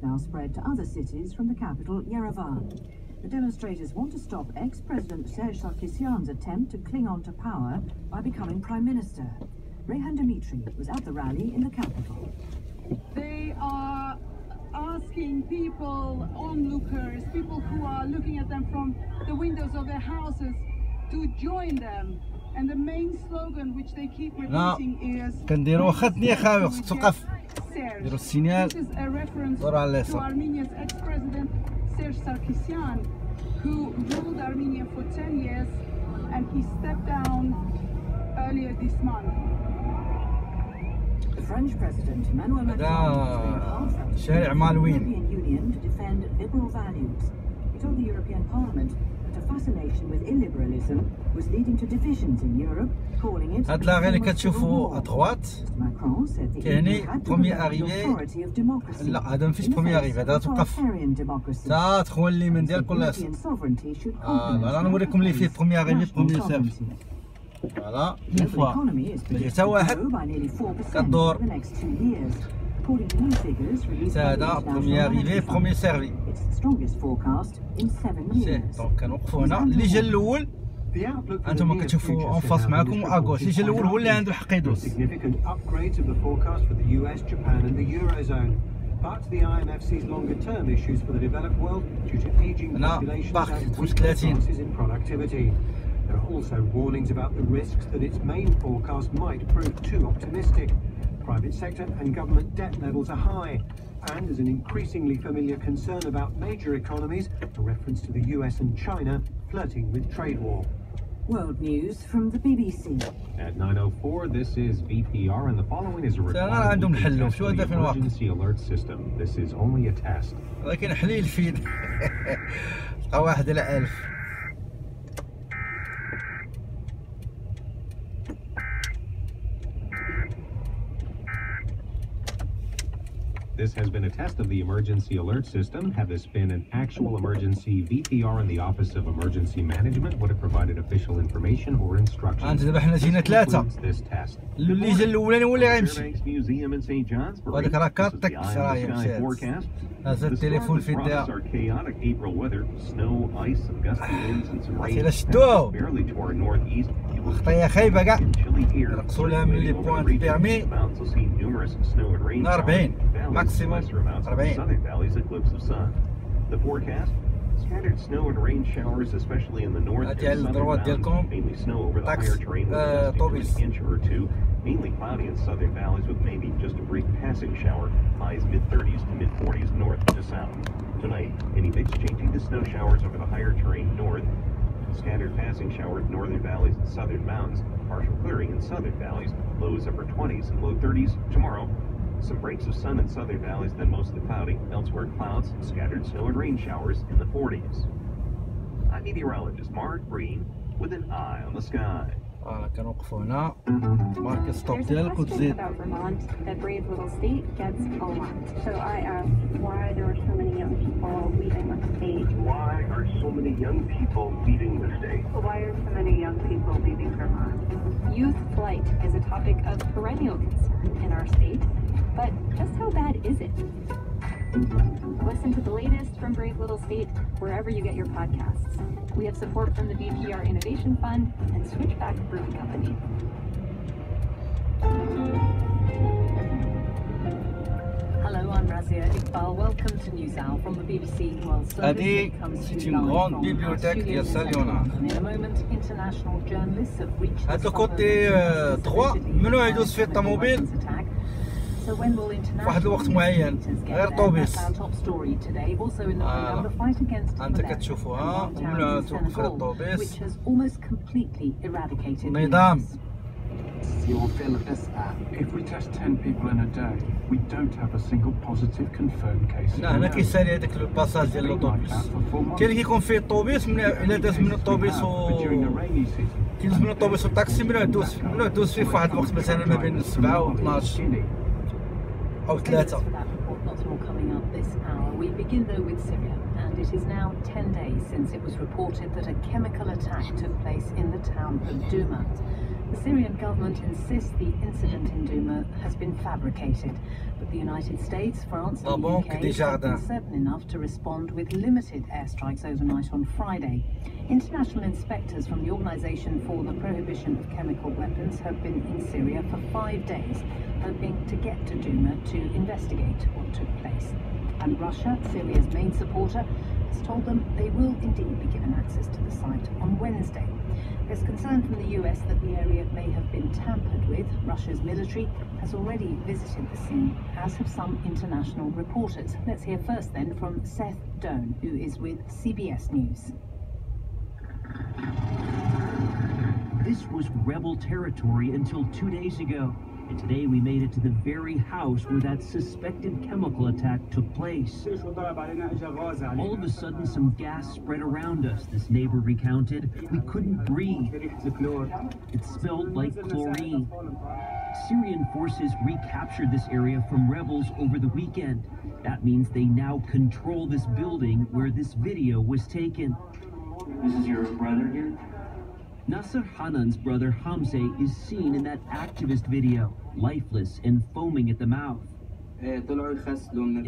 now spread to other cities from the capital, Yerevan. The demonstrators want to stop ex-President Serge Sarkisyan's attempt to cling on to power by becoming Prime Minister. Rehan Dimitri was at the rally in the capital. They are asking people, onlookers, people who are looking at them from the windows of their houses, to join them. And the main slogan which they keep repeating is This is a reference to Armenia's ex-president Serge Sarkisyan, who ruled Armenia for 10 years, and he stepped down earlier this month. The French President Emmanuel Macron has been called from the European Union to defend liberal values. He told the European Parliament that a fascination with illiberalism was leading to divisions in Europe, calling it هاد لاغي اللي كتشوفوا ادغوات كايني بروميي اريفي لا هذا مفيش بروميي اريفي هذا توقف تا تخون لي من ديالك ولا يسار انا نوريكم اللي فيه بروميي اريفي بروميي سيرفيس فوالا اون فوا ما جا حتى واحد كدور هذا بروميي اريفي بروميي سيرفي سي دونك كنوقفوا هنا اللي جا الاول انتم كتشوفوا اون فاس معكم اغوش اللي جا الاول هو اللي عنده الحق يدوز. هنا باقي 30. There are also warnings about the risks that its main forecast might prove too optimistic. Private sector and government debt levels are high, and there's an increasingly familiar concern about major economies, a reference to the US and China flirting with trade war. World news from the BBC. At 9:04, this is VPR, and the following is a requirement to test the emergency alert system. This is only a test. ولكن حليل فين واحد على 1000. This has been a test of the emergency alert system. Had this been an actual emergency, VPR in the Office of Emergency Management would have provided official information or instructions. أنت دابا حنا جينا 3. This test. اللي جا الأولاني هو اللي غيمشي. Museum in St. John's. وهذاك راه كاطك راهي مشات. هذا التليفون في يدها. Chaotic April weather, snow, ice, and gusty winds and some rain. شدوه. Barely to our northeast. خطيه خايبه كاع. نقصوا لها من لي بوان بيرمي. 40 maximum 40. Southern valleys, eclipse of sun. The forecast: scattered snow and rain showers, especially in the north and southern mountains. Mainly snow over the higher terrain with an inch or two. Mainly cloudy in southern valleys with maybe just a brief passing shower. Highs mid-30s to mid-40s north to south. Tonight, any mix changing to snow showers over the higher terrain north. Scattered passing showers northern valleys and southern mountains. Partial clearing in southern valleys. Lows upper 20s and low 30s tomorrow. Some breaks of sun in southern valleys, then mostly cloudy. Elsewhere, clouds, scattered snow and rain showers in the 40s. I'm meteorologist Mark Breen with an eye on the sky. كنوقفوا هنا مارك ستوب ديالك وتزيد. About Vermont, that brave little state gets a lot. So I asked why there are so many young people leaving the state. Why are so many young people leaving the state? Why are so many young people leaving Vermont? Youth flight is a topic of perennial concern in our state, but just how bad is it? Listen to the latest from Brave Little State wherever you get your podcasts. We have support from the VPR Innovation Fund and Switchback Brewing Company. Hello, I'm Razia Iqbal. Welcome to NewsHour from the BBC World Service. هذه c'est une grande bibliothèque ديال ساليونا. In a moment, international journalists have reached هذا الكوتي droit منو يدوز فيه الطوموبيل واحد الوقت معين غير طوبيس. انت كتشوفوها ومنو توقف على الطوبيس. نظام. If we test 10 people in a day, we don't have a single positive confirmed case. لا هنا كيسالي هذاك الباساج ديال الطوبيس. كاين اللي كيكون فيه الطوبيس الا داز من الطوبيس كيدوز من الطوبيس والطاكسي منو يدوز فيه في واحد الوقت مثلا ما بين 7 و 12 أو 3. We begin though with Syria, and it is now 10 days since it was reported that a chemical attack took place in the town of Douma. The Syrian government insists the incident in Douma has been fabricated, but the United States, France and the UK have been certain enough to respond with limited airstrikes overnight on Friday. International inspectors from the Organization for the Prohibition of Chemical Weapons have been in Syria for 5 days, hoping to get to Douma to investigate what took place. And Russia, Syria's main supporter, has told them they will indeed be given access to the site on Wednesday. There's concern from the US that the area may have been tampered with. Russia's military has already visited the scene, as have some international reporters. Let's hear first then from Seth Doane, who is with CBS News. This was rebel territory until 2 days ago. And today we made it to the very house where that suspected chemical attack took place. All of a sudden, some gas spread around us, this neighbor recounted. We couldn't breathe. It smelled like chlorine. Syrian forces recaptured this area from rebels over the weekend. That means they now control this building where this video was taken. This is your brother here? Nasser Hanan's brother Hamze is seen in that activist video, lifeless and foaming at the mouth. In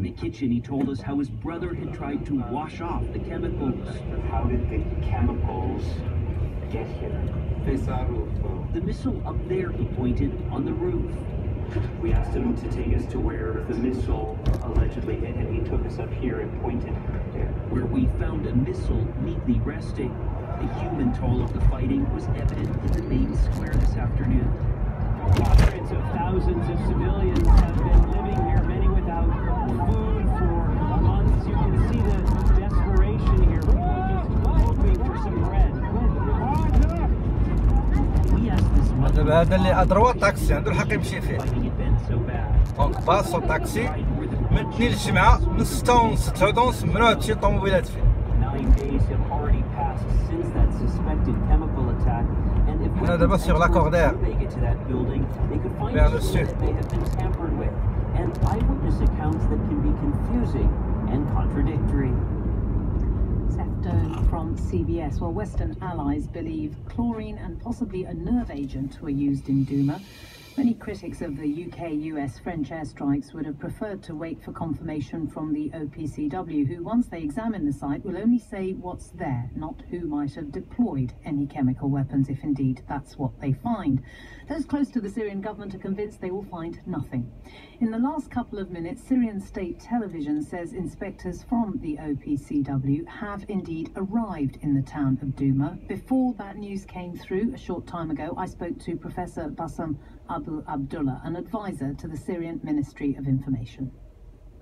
the kitchen, he told us how his brother had tried to wash off the chemicals. How did the chemicals get here? The missile up there, he pointed, on the roof. We asked him to take us to where the missile allegedly hit, and he took us up here and pointed there. Where we found a missile neatly resting. The human toll of the fighting was evident in the main square this afternoon. Hundreds of thousands of civilians have been living here, many without food for months. You can see the desperation here. People just hoping for some bread. We asked this mother هذا اللي أدروا الطاكسي عنده الحق يمشي فيه. دونك باص الطاكسي من 2 الجمعة من 6:30 6:30 ممنوع تمشي طوموبيلات فيه. 9 days have already passed since that suspected chemical attack, and if On est d'abord sur l'accord d'air they get to that building, they could find vers le something sud. that may have been tampered with, and eyewitness accounts that can be confusing and contradictory. Seth Doane from CBS. Well, Western allies believe chlorine and possibly a nerve agent were used in Douma. Many critics of the UK, US, French airstrikes would have preferred to wait for confirmation from the OPCW, who, once they examine the site, will only say what's there, not who might have deployed any chemical weapons, if indeed that's what they find. Those close to the Syrian government are convinced they will find nothing. In the last couple of minutes, Syrian state television says inspectors from the OPCW have indeed arrived in the town of Douma. Before that news came through a short time ago, I spoke to Professor Bassam Abu Abdullah, an advisor to the Syrian Ministry of Information.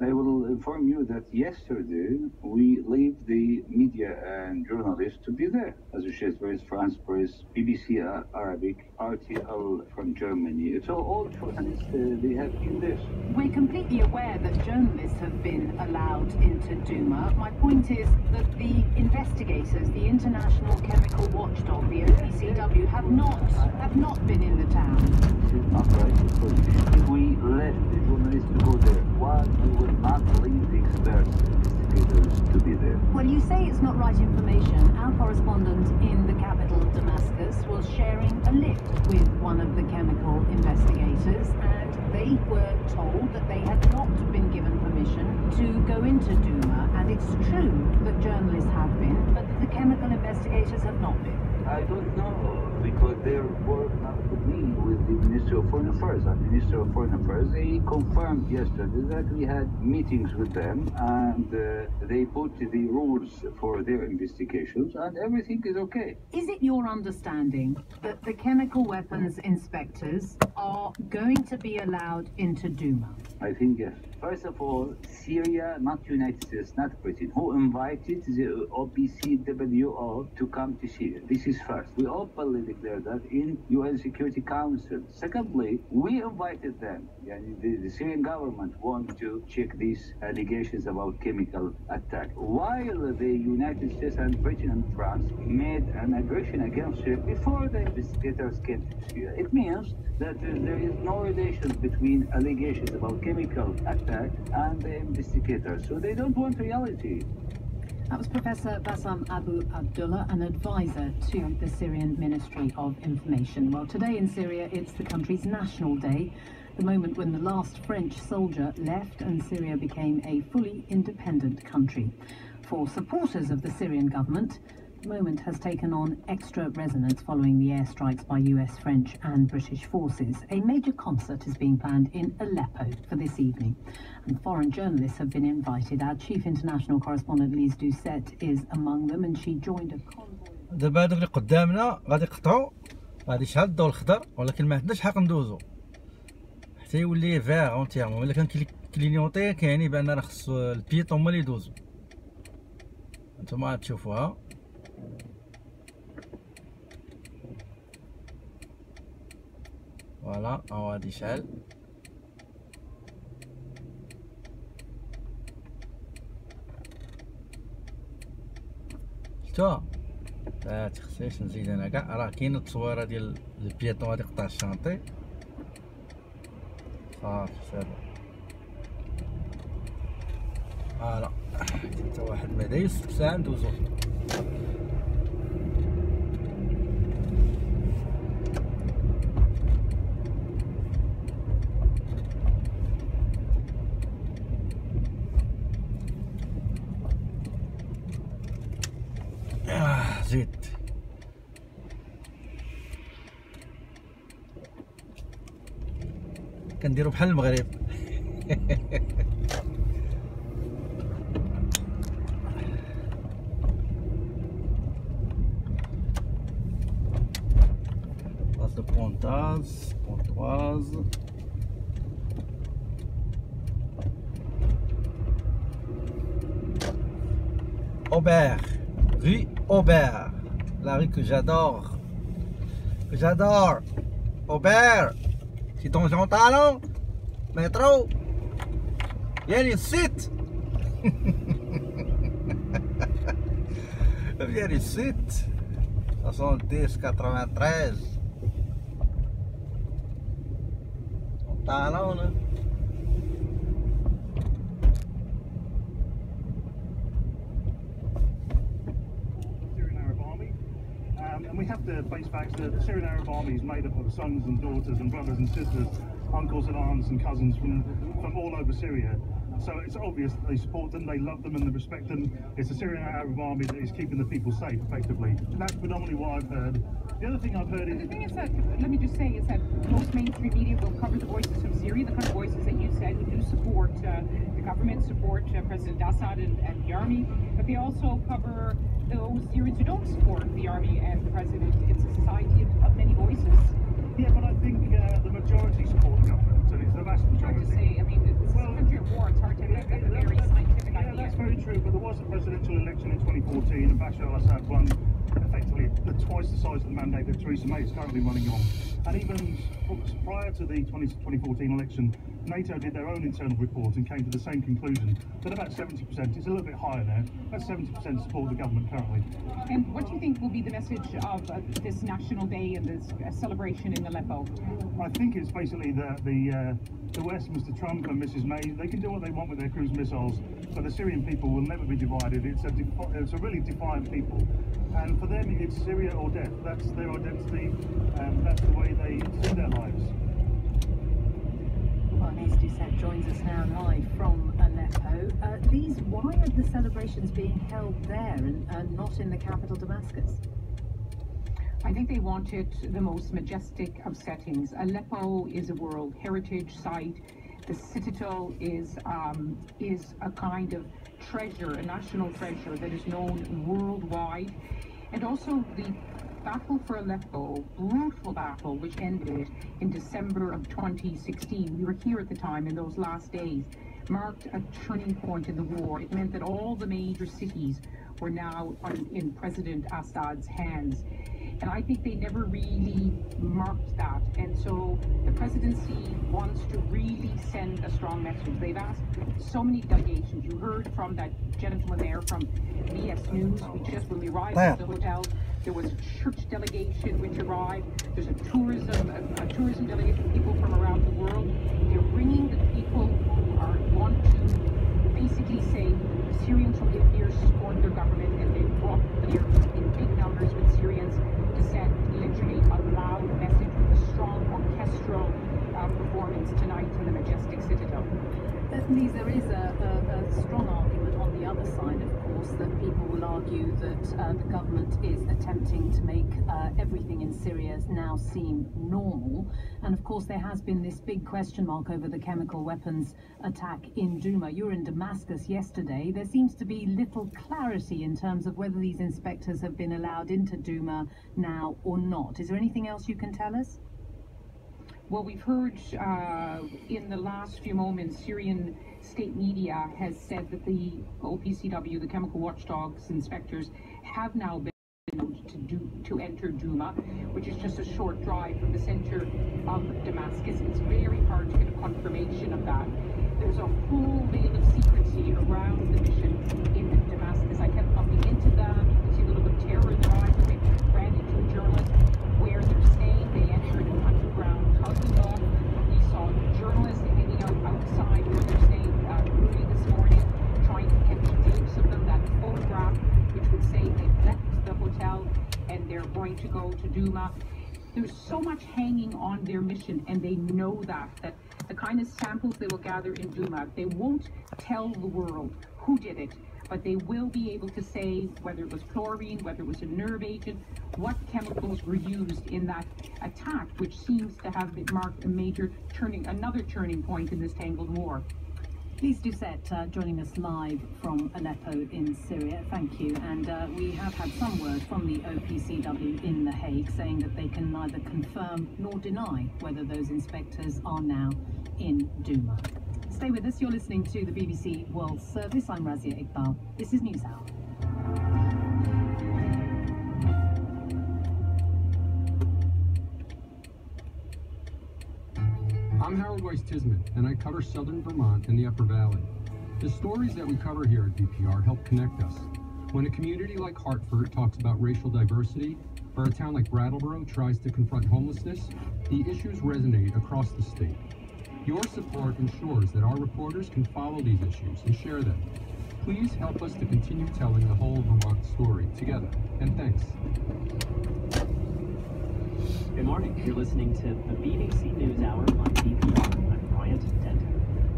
I will inform you that yesterday we leave the media and journalists to be there. Associated Press, France Press, BBC Arabic, RTL from Germany. So all journalists, they have been there. We're completely aware that journalists have been allowed into Douma. My point is that the investigators, the International Chemical Watchdog, the OPCW, have not been in the town. This is not right, because if we let the journalists to go there, why we would not leave the experts, investigators to be there? Well, you say it's not right information. Our correspondent in the capital of Damascus was sharing a lift with one of the chemical investigators, and they were told that they had not been given permission to go into Douma, and it's true that journalists have been, but the chemical investigators have not been. I don't know, because they were not with me, with the Minister of Foreign Affairs. And the Minister of Foreign Affairs, they confirmed yesterday that we had meetings with them, and they put the rules for their investigations, and everything is okay. Is it your understanding that the chemical weapons inspectors are going to be allowed into Douma? I think yes. First of all, Syria, not United States, not Britain, who invited the OPCWO to come to Syria. This is first. We openly declare that in UN Security Council. Secondly, we invited them. The Syrian government wanted to check these allegations about chemical attack. While the United States and Britain and France made an aggression against Syria before the investigators came to Syria. It means that there is no relation between allegations about chemical attack and the investigators. So they don't want reality. That was Professor Bassam Abu Abdullah, an advisor to the Syrian Ministry of Information. Well, today in Syria, it's the country's national day, the moment when the last French soldier left and Syria became a fully independent country. For supporters of the Syrian government, the moment has taken on extra resonance following the airstrikes by US, French and British forces. A major concert is being planned in Aleppo for this evening, and foreign journalists have been invited. Our chief international correspondent Lise Doucette is among them, and she joined a convoy. دابا هادوك اللي قدامنا غادي يقطعوا، غادي يشعل الضوء الخضر، ولكن ما عندناش حق ندوزو حتى يولي فاغ اونتيغمون. الا كان كلينيوطي كيعني بان راه خص البيط هما اللي يدوزو. نتوما غتشوفوها. فوالا هو غادي يشعل. شفتوها؟ لا تخصيش نزيد انا كاع، راه كاين التصويره ديال البياطون غادي يقطع الشانطي. صافي سالو. فوالا حتى واحد ما دايز ساعه ندوزو. زيد كنديرو بحال المغرب. Place de Pontoise. Aubert, rue Aubert, la rue que j'adore. Aubert, c'est ton genre talent, métro. Viens ici. Viens ici. 70 93. Ton talent là. And we have to face facts that the Syrian Arab Army is made up of sons and daughters and brothers and sisters, uncles and aunts and cousins from all over Syria. So it's obvious that they support them, they love them and they respect them. It's the Syrian Arab Army that is keeping the people safe, effectively. That's predominantly what I've heard. The other thing I've heard is... The thing is that, let me just say, is that most mainstream media will cover the voices from Syria, the kind of voices that you said who do support the government, support President Assad and the army, but they also cover those Syrians who don't support the army and the president. It's a society of many voices. Yeah, but I think the majority support the government, and it's the vast majority. It's hard to say. I mean, it's a country of war. It's hard to make a very scientific idea. That's very true, but there was a presidential election in 2014, and Bashar al-Assad won effectively twice the size of the mandate that Theresa May is currently running on. And even prior to the 2014 election, NATO did their own internal report and came to the same conclusion that about 70%, it's a little bit higher now, about 70% support the government currently. And what do you think will be the message of this National Day and this celebration in Aleppo? I think it's basically that the West, Mr. Trump and Mrs. May, they can do what they want with their cruise missiles, but the Syrian people will never be divided. It's a really defiant people. And for them, it's Syria or death. That's their identity, and that's the way they see their lives. Well, Lise Doucette joins us now live from Aleppo. Lise, why are the celebrations being held there and not in the capital, Damascus? I think they wanted the most majestic of settings. Aleppo is a World Heritage Site. The citadel is a kind of treasure, a national treasure that is known worldwide. And also the battle for Aleppo, brutal battle, which ended in December of 2016. We were here at the time in those last days, marked a turning point in the war. It meant that all the major cities were now in President Assad's hands. And I think they never really marked that. And so the presidency wants to really send a strong message. They've asked so many delegations. You heard from that gentleman there from BS News. When we arrived at the hotel, there was a church delegation which arrived. There's a tourism delegation, people from around the world. They're bringing the people who want to basically say Syrians who live here support their government, and they brought here in big numbers with Syrians to send literally a loud message with a strong orchestral performance tonight in the majestic citadel. Lise, there is a strong argument on the other side, of course, that people will argue that the government is attempting to make everything in Syria now seem normal. And of course, there has been this big question mark over the chemical weapons attack in Douma. You were in Damascus yesterday. There seems to be little clarity in terms of whether these inspectors have been allowed into Douma now or not. Is there anything else you can tell us? Well, we've heard in the last few moments, Syrian state media has said that the OPCW, the chemical watchdogs inspectors, have now been allowed to enter Douma, which is just a short drive from the center of Damascus. It's very hard to get a confirmation of that. There's a whole veil of secrecy around the mission in Damascus. I kept bumping into them. You can see a little bit of terror in their eyes when they ran into a journalist where they're saying they entered an underground housing lot. We saw journalists hanging out outside where they're saying early this morning, trying to catch a glimpse of them, that photograph which would say they've left the hotel and they're going to go to Douma. There's so much hanging on their mission, and they know that the kind of samples they will gather in Douma, they won't tell the world who did it, but they will be able to say whether it was chlorine, whether it was a nerve agent, what chemicals were used in that attack, which seems to have marked a major another turning point in this tangled war. Lise Doucette joining us live from Aleppo in Syria. Thank you. And we have had some word from the OPCW in The Hague saying that they can neither confirm nor deny whether those inspectors are now in Douma. Stay with us. You're listening to the BBC World Service. I'm Razia Iqbal. This is NewsHour. I'm Howard Weiss-Tisman, and I cover southern Vermont and the Upper Valley. The stories that we cover here at VPR help connect us. When a community like Hartford talks about racial diversity, or a town like Brattleboro tries to confront homelessness, the issues resonate across the state. Your support ensures that our reporters can follow these issues and share them. Please help us to continue telling the whole Vermont story together, and thanks. Good morning. You're listening to the BBC NewsHour on VPR. I'm Bryant Denton.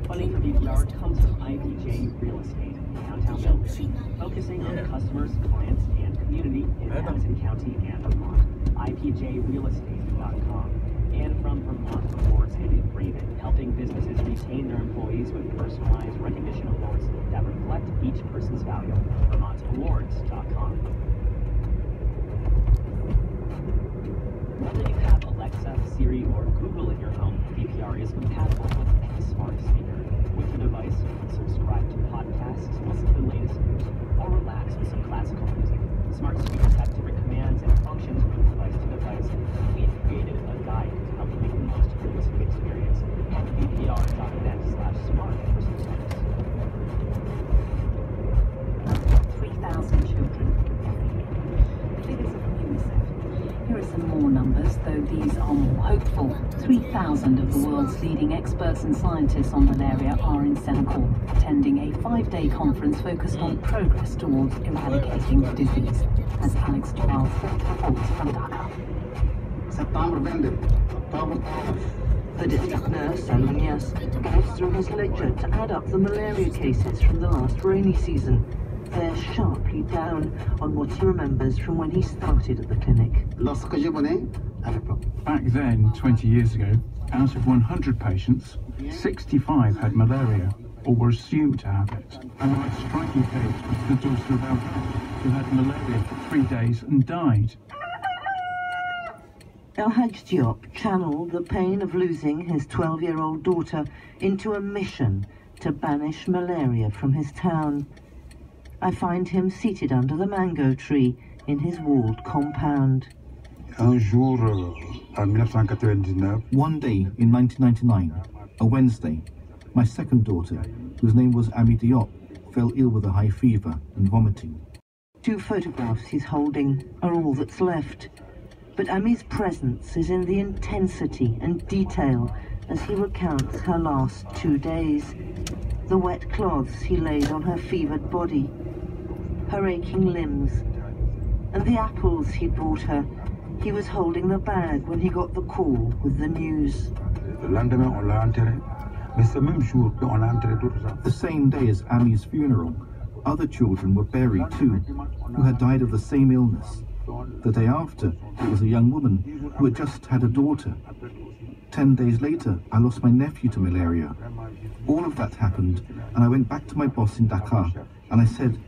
Funding for VPR comes from IPJ Real Estate, downtown Belgrade, focusing on customers, clients, and community in Hamilton County and Vermont. IPJRealestate.com. And from Vermont Awards and Engraving, helping businesses retain their employees with personalized recognition awards that reflect each person's value. VermontAwards.com. Whether you have Alexa, Siri, or Google in your home, VPR is compatible with any smart speaker. With your device, you can subscribe to podcasts, listen to the latest news, or relax with some classical music. Smart speakers have different commands and functions from device to device. We've created a guide to help you make the most of your listening experience at vpr.net/smart for some service. 3,000 children every year. The figures are from UNICEF. Here are some more numbers, though these are more hopeful. 3,000 of the world's leading experts and scientists on malaria are in Senegal, attending a 5-day conference focused on progress towards eradicating the disease, as Alex Charles reports from Dhaka. The district nurse, Salmanias, goes through his lecture to add up the malaria cases from the last rainy season. They're sharply down on what he remembers from when he started at the clinic. Back then, 20 years ago, out of 100 patients, 65 had malaria or were assumed to have it. And the most striking case was the daughter of Albert, who had malaria for 3 days and died. El Hajj Diop channeled the pain of losing his 12-year-old daughter into a mission to banish malaria from his town. I find him seated under the mango tree in his walled compound. One day in 1999, a Wednesday, my second daughter, whose name was Ami Diop, fell ill with a high fever and vomiting. 2 photographs he's holding are all that's left. But Ami's presence is in the intensity and detail as he recounts her last 2 days. The wet cloths he laid on her fevered body. her aching limbs, and the apples he'd brought her. He was holding the bag when he got the call with the news. The same day as Ami's funeral, other children were buried too, who had died of the same illness. The day after, it was a young woman who had just had a daughter. 10 days later, I lost my nephew to malaria. All of that happened, and I went back to my boss in Dakar, and I said,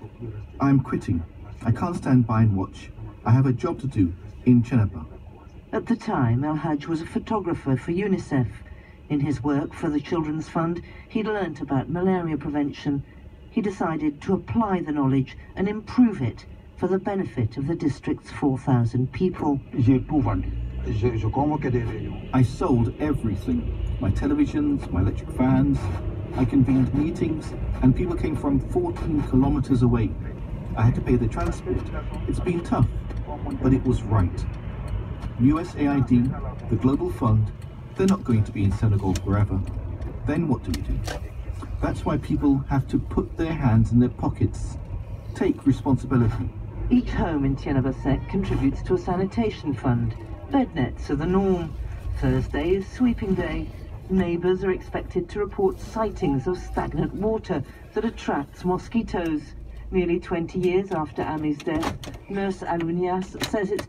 I'm quitting. I can't stand by and watch. I have a job to do in Ceneba. At the time, El Hajj was a photographer for UNICEF. In his work for the Children's Fund, he'd learnt about malaria prevention. He decided to apply the knowledge and improve it for the benefit of the district's 4,000 people. I sold everything. My televisions, my electric fans. I convened meetings, and people came from 14 kilometers away. I had to pay the transport. It's been tough, but it was right. USAID, the Global Fund, they're not going to be in Senegal forever. Then what do we do? That's why people have to put their hands in their pockets. Take responsibility. Each home in Tiénaba Sec contributes to a sanitation fund. Bed nets are the norm. Thursday is sweeping day. Neighbours are expected to report sightings of stagnant water that attracts mosquitoes. Nearly 20 years after Ami's death, Nurse Alunias says it's